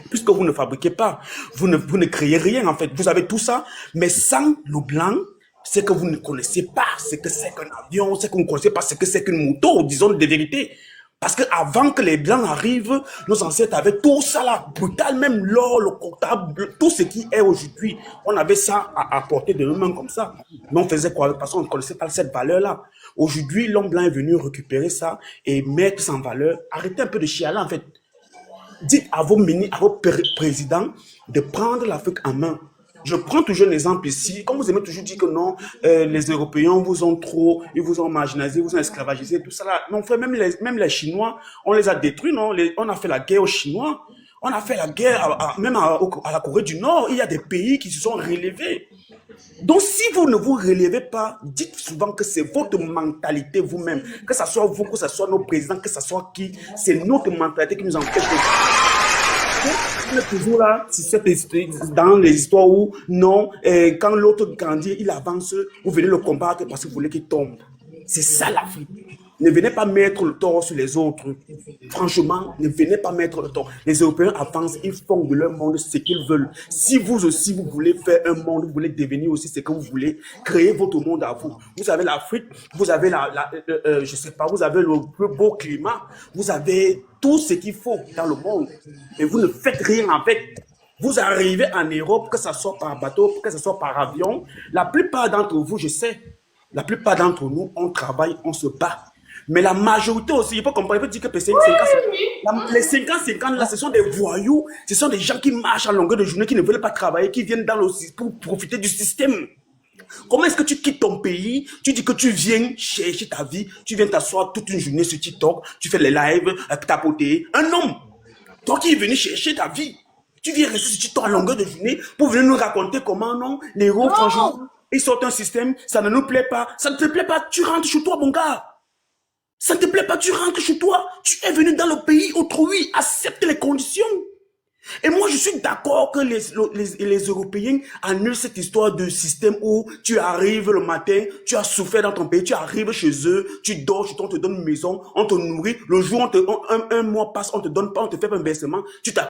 puisque vous ne fabriquez pas, vous ne créez rien en fait. Vous avez tout ça, mais sans le blanc, c'est que vous ne connaissez pas ce que c'est qu'un avion, c'est que vous ne connaissez pas ce que c'est qu'une moto, disons de vérité. Parce que avant que les blancs arrivent, nos ancêtres avaient tout ça là, brutal, même l'or, le comptable, tout ce qui est aujourd'hui. On avait ça à portée de nous-mêmes comme ça. Mais on faisait quoi? Parce qu'on ne connaissait pas cette valeur-là. Aujourd'hui, l'homme blanc est venu récupérer ça et mettre ça en valeur. Arrêtez un peu de chialer en fait. Dites à vos ministres, à vos présidents de prendre l'Afrique en main. Je prends toujours un exemple ici. Comme vous aimez toujours dire que non, les Européens vous ont trop, ils vous ont marginalisé, vous ont esclavagisé, tout ça là. Mais on fait même les Chinois, on les a détruits, non? On a fait la guerre aux Chinois. On a fait la guerre même à la Corée du Nord. Il y a des pays qui se sont relevés. Donc, si vous ne vous relevez pas, dites souvent que c'est votre mentalité vous-même. Que ce soit vous, que ce soit nos présidents, que ce soit qui, c'est notre mentalité qui nous empêche de... On est toujours là, dans les histoires où, non, quand l'autre grandit, il avance, vous venez le combattre parce que vous voulez qu'il tombe. C'est ça l'Afrique. Ne venez pas mettre le tort sur les autres. Franchement, ne venez pas mettre le tort. Les Européens avancent, ils font de leur monde ce qu'ils veulent. Si vous aussi, vous voulez faire un monde, vous voulez devenir aussi ce que vous voulez, créez votre monde à vous. Vous avez l'Afrique, vous avez je sais pas, vous avez le plus beau climat, vous avez tout ce qu'il faut dans le monde. Et vous ne faites rien avec. Vous arrivez en Europe, que ce soit par bateau, que ce soit par avion. La plupart d'entre vous, je sais, la plupart d'entre nous, on travaille, on se bat. Mais la majorité aussi, il faut comprendre, il faut dire que c'est 50-50. Les 50-50 là, ce sont des voyous, ce sont des gens qui marchent à longueur de journée, qui ne veulent pas travailler, qui viennent pour profiter du système. Comment est-ce que tu quittes ton pays, tu dis que tu viens chercher ta vie, tu viens t'asseoir toute une journée sur TikTok, tu fais les lives, tapoter. Un homme, toi qui es venu chercher ta vie, tu viens rester sur TikTok à longueur de journée pour venir nous raconter comment non, les héros, franchement, ils sortent un système, ça ne nous plaît pas, ça ne te plaît pas, tu rentres chez toi, mon gars. Ça ne te plaît pas, tu rentres chez toi. Tu es venu dans le pays autrui, accepte les conditions. Et moi, je suis d'accord que les Européens annulent cette histoire de système où tu arrives le matin, tu as souffert dans ton pays, tu arrives chez eux, tu dors chez toi, on te donne une maison, on te nourrit. Le jour où un mois passe, on te donne pas, on te fait un versement, tu